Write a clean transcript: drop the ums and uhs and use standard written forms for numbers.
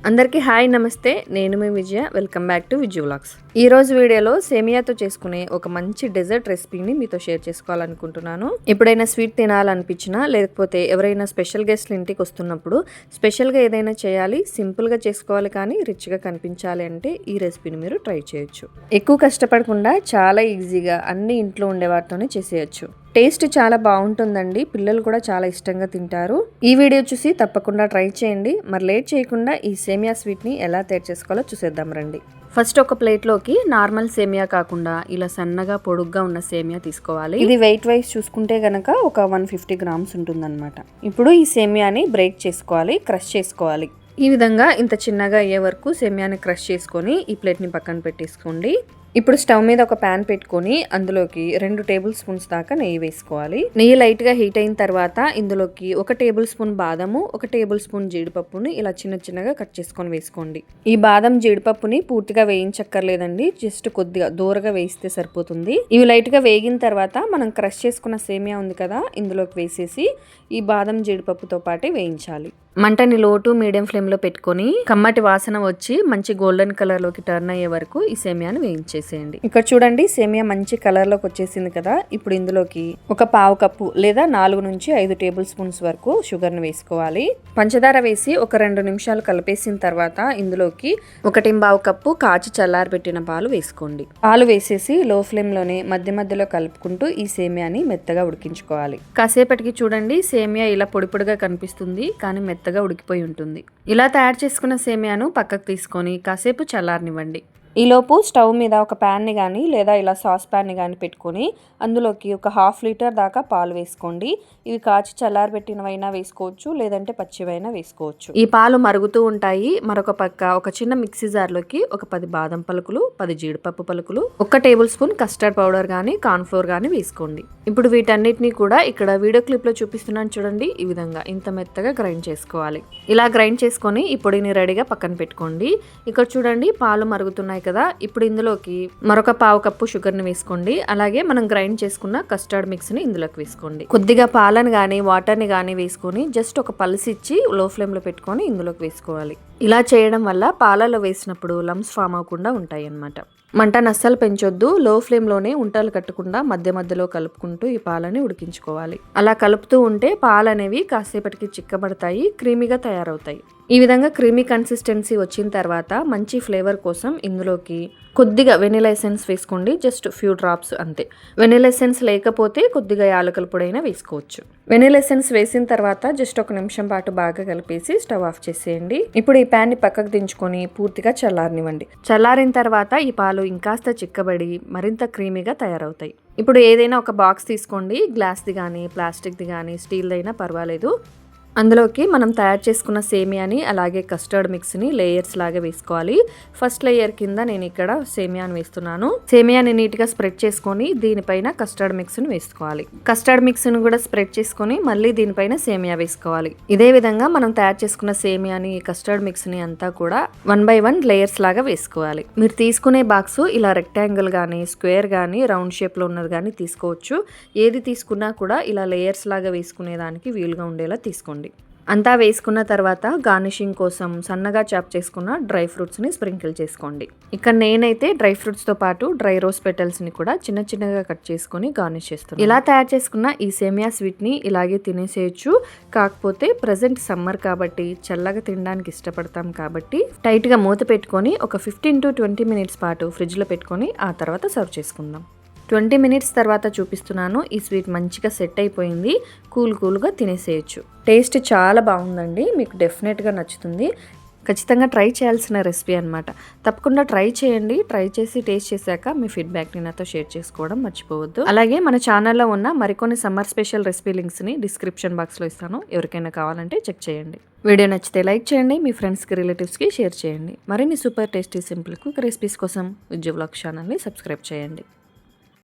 అందరికీ హాయ్ నమస్తే, నేను మీ Vijaya. Welcome back to Vijju vlogs. ఈ రోజు వీడియోలో సేమియాతో చేసుకునే ఒక మంచి డెజర్ట్ రెసిపీని మీతో షేర్ చేసుకోవాలనుకుంటున్నాను. ఎప్పుడైనా స్వీట్ తినాలనిపించినా, లేకపోతే ఎవరైనా స్పెషల్ గెస్ట్లు ఇంటికి వస్తున్నప్పుడు స్పెషల్గా ఏదైనా చేయాలి, సింపుల్గా చేసుకోవాలి, కానీ రిచ్గా కనిపించాలి అంటే ఈ రెసిపీని మీరు ట్రై చేయొచ్చు. ఎక్కువ కష్టపడకుండా చాలా ఈజీగా అన్ని ఇంట్లో ఉండే వాటితోనే చేసేయచ్చు. టేస్ట్ చాలా బాగుంటుందండి, పిల్లలు కూడా చాలా ఇష్టంగా తింటారు. ఈ వీడియో చూసి తప్పకుండా ట్రై చేయండి. మరి లేట్ చేయకుండా ఈ సేమియా స్వీట్ని ఎలా తయారు చేసుకోవాలో చూసేద్దాం రండి. ఫస్ట్ ఒక ప్లేట్లోకి నార్మల్ సేమియా కాకుండా ఇలా సన్నగా పొడుగ్గా ఉన్న సేమియా తీసుకోవాలి. ఇది వెయిట్ వైజ్ చూసుకుంటే గనక ఒక 150 గ్రామ్స్ ఉంటుందన్నమాట. ఇప్పుడు ఈ సేమియాని బ్రేక్ చేసుకోవాలి, క్రష్ చేసుకోవాలి. ఈ విధంగా ఇంత చిన్నగా అయ్యే వరకు సేమియాని క్రష్ చేసుకొని ఈ ప్లేట్ని పక్కన పెట్టేసుకోండి. ఇప్పుడు స్టవ్ మీద ఒక ప్యాన్ పెట్టుకొని అందులోకి 2 టేబుల్ స్పూన్స్ దాకా నెయ్యి వేసుకోవాలి. నెయ్యి లైట్గా హీట్ అయిన తర్వాత ఇందులోకి 1 టేబుల్ స్పూన్ బాదము, 1 టేబుల్ స్పూన్ జీడిపప్పుని ఇలా చిన్నగా కట్ చేసుకొని వేసుకోండి. ఈ బాదం జీడిపప్పుని పూర్తిగా వేయించక్కర్లేదండి, జస్ట్ కొద్దిగా దూరగా వేయిస్తే సరిపోతుంది. ఇవి లైట్గా వేగిన తర్వాత మనం క్రష్ చేసుకున్న సేమియా ఉంది కదా, ఇందులోకి వేసేసి ఈ బాదం జీడిపప్పుతో పాటే వేయించాలి. మంటని లో టు మీడియం ఫ్లేమ్లో పెట్టుకొని కమ్మటి వాసన వచ్చి మంచి గోల్డెన్ కలర్లోకి టర్న్ అయ్యే వరకు ఈ సేమియాని వేయించేసేయండి. ఇక్కడ చూడండి, సేమియా మంచి కలర్లోకి వచ్చేసింది కదా. ఇప్పుడు ఇందులోకి ఒక పావు కప్పు లేదా 4 నుంచి 5 టేబుల్ స్పూన్స్ వరకు షుగర్ని వేసుకోవాలి. పంచదార వేసి ఒక 2 నిమిషాలు కలిపేసిన తర్వాత ఇందులోకి 1.25 కప్పు కాచి చల్లారబెట్టిన పాలు వేసుకోండి. పాలు వేసేసి లో ఫ్లేమ్లోనే మధ్యలో కలుపుకుంటూ ఈ సేమియాని మెత్తగా ఉడికించుకోవాలి. కాసేపటికి చూడండి, సేమియా ఇలా పొడి పొడిగా కనిపిస్తుంది, కానీ మెత్తగా ఉడికిపోయి ఉంటుంది. ఇలా తయారు చేసుకున్న సేమియాను పక్కకు తీసుకొని కాసేపు చల్లారనివ్వండి. ఈలోపు స్టవ్ మీద ఒక ప్యాన్ని కానీ లేదా ఇలా సాస్ ప్యాన్ని కానీ పెట్టుకొని అందులోకి ఒక 1/2 లీటర్ దాకా పాలు వేసుకోండి. ఇవి కాచి చల్లారబెట్టినవైనా వేసుకోవచ్చు, లేదంటే పచ్చివైనా వేసుకోవచ్చు. ఈ పాలు మరుగుతూ ఉంటాయి. మరొక పక్క ఒక చిన్న మిక్సీ జార్లోకి ఒక 10 బాదం పలుకులు, 10 జీడిపప్పు పలుకులు, 1 టేబుల్ స్పూన్ కస్టర్డ్ పౌడర్ కానీ కార్న్ఫ్లోర్ కానీ వేసుకోండి. ఇప్పుడు వీటన్నిటిని కూడా ఇక్కడ వీడియో క్లిప్లో చూపిస్తున్నాను చూడండి, ఈ విధంగా ఇంత మెత్తగా గ్రైండ్ చేసుకోవాలి. ఇలా గ్రైండ్ చేసుకొని ఈ పొడిని రెడీగా పక్కన పెట్టుకోండి. ఇక్కడ చూడండి, పాలు మరుగుతున్నాయి కదా. ఇప్పుడు ఇందులోకి మరొక పావు కప్పు షుగర్ని వేసుకోండి. అలాగే మనం గ్రైండ్ చేసుకున్న కస్టర్డ్ మిక్స్ ని ఇందులోకి వేసుకోండి. కొద్దిగా పాలను గానీ వాటర్ని గానీ వేసుకొని జస్ట్ ఒక పల్స్ ఇచ్చి లో ఫ్లేమ్ లో పెట్టుకొని ఇందులోకి వేసుకోవాలి. ఇలా చేయడం వల్ల పాలలో వేసినప్పుడు లంప్స్ ఫామ్ అవ్వకుండా ఉంటాయి అన్నమాట. మంటను అస్సలు పెంచొద్దు, లో ఫ్లేమ్లోనే ఉంటలు కట్టకుండా మధ్యలో కలుపుకుంటూ ఈ పాలని ఉడికించుకోవాలి. అలా కలుపుతూ ఉంటే పాలు అనేవి కాసేపటికి చిక్కబడతాయి, క్రీమీగా తయారవుతాయి. ఈ విధంగా క్రీమీ కన్సిస్టెన్సీ వచ్చిన తర్వాత మంచి ఫ్లేవర్ కోసం ఇందులోకి కొద్దిగా వెనిలా ఎసెన్స్ వేసుకోండి, జస్ట్ ఫ్యూ డ్రాప్స్ అంతే. వెనిలా ఎసెన్స్ లేకపోతే కొద్దిగా యాలకుల పొడైనా వేసుకోవచ్చు. వెనిలా ఎసెన్స్ వేసిన తర్వాత జస్ట్ 1 నిమిషం పాటు బాగా కలిపేసి స్టవ్ ఆఫ్ చేసేయండి. ఇప్పుడు ఈ ప్యాన్ ని పక్కకు దించుకొని పూర్తిగా చల్లారనివ్వండి. చల్లారిన తర్వాత ఈ పాలు ఇంకాస్త చిక్కబడి మరింత క్రీమీగా తయారవుతాయి. ఇప్పుడు ఏదైనా ఒక బాక్స్ తీసుకోండి, గ్లాస్ది కానీ ప్లాస్టిక్ది కానీ స్టీల్ది అయినా పర్వాలేదు. అందులోకి మనం తయారు చేసుకున్న సేమియాని అలాగే కస్టర్డ్ మిక్స్ని లేయర్స్ లాగా వేసుకోవాలి. ఫస్ట్ లేయర్ కింద నేను ఇక్కడ సేమియాని వేస్తున్నాను. సేమియాని నీట్గా స్ప్రెడ్ చేసుకొని దీనిపైన కస్టర్డ్ మిక్స్ని వేసుకోవాలి. కస్టర్డ్ మిక్స్ని కూడా స్ప్రెడ్ చేసుకొని మళ్ళీ దీనిపైన సేమియా వేసుకోవాలి. ఇదే విధంగా మనం తయారు చేసుకున్న సేమియాని కస్టర్డ్ మిక్స్ని అంతా కూడా 1 by 1 లేయర్స్ లాగా వేసుకోవాలి. మీరు తీసుకునే బాక్స్ ఇలా రెక్టాంగిల్ కానీ స్క్వేర్ కానీ రౌండ్ షేప్లో ఉన్నది కానీ తీసుకోవచ్చు. ఏది తీసుకున్నా కూడా ఇలా లేయర్స్ లాగా వేసుకునేదానికి వీలుగా ఉండేలా తీసుకోండి. అంతా వేసుకున్న తర్వాత గార్నిషింగ్ కోసం సన్నగా చాప్ చేసుకున్న డ్రై ఫ్రూట్స్ని స్ప్రింకిల్ చేసుకోండి. ఇక్కడ నేనైతే డ్రై ఫ్రూట్స్తో పాటు డ్రై రోజ్ పెటల్స్ని కూడా చిన్నగా కట్ చేసుకొని గార్నిష్ చేస్తున్నాను. ఇలా తయారు చేసుకున్న ఈ సేమియా స్వీట్ని ఇలాగే తినేసేయచ్చు. కాకపోతే ప్రజెంట్ సమ్మర్ కాబట్టి చల్లగా తినడానికి ఇష్టపడతాం కాబట్టి టైట్గా మూత పెట్టుకొని ఒక 15 to 20 మినిట్స్ పాటు ఫ్రిడ్జ్లో పెట్టుకొని ఆ తర్వాత సర్వ్ చేసుకుందాం. 20 మినిట్స్ తర్వాత చూపిస్తున్నాను. ఈ స్వీట్ మంచిగా సెట్ అయిపోయింది, కూల్గా తినేసేయచ్చు. టేస్ట్ చాలా బాగుందండి, మీకు డెఫినెట్గా నచ్చుతుంది. ఖచ్చితంగా ట్రై చేయాల్సిన రెసిపీ అనమాట. తప్పకుండా ట్రై చేయండి. ట్రై చేసి టేస్ట్ చేశాక మీ ఫీడ్బ్యాక్ని నాతో షేర్ చేసుకోవడం మర్చిపోవద్దు. అలాగే మన ఛానల్లో ఉన్న మరికొన్ని సమ్మర్ స్పెషల్ రెసిపీ లింక్స్ని డిస్క్రిప్షన్ బాక్స్లో ఇస్తాను, ఎవరికైనా కావాలంటే చెక్ చేయండి. వీడియో నచ్చితే లైక్ చేయండి, మీ ఫ్రెండ్స్కి రిలేటివ్స్కి షేర్ చేయండి. మరిన్ని super tasty simple cook recipes కోసం విజ్జువ్లాగ్స్ ఛానల్ని సబ్స్క్రైబ్ చేయండి.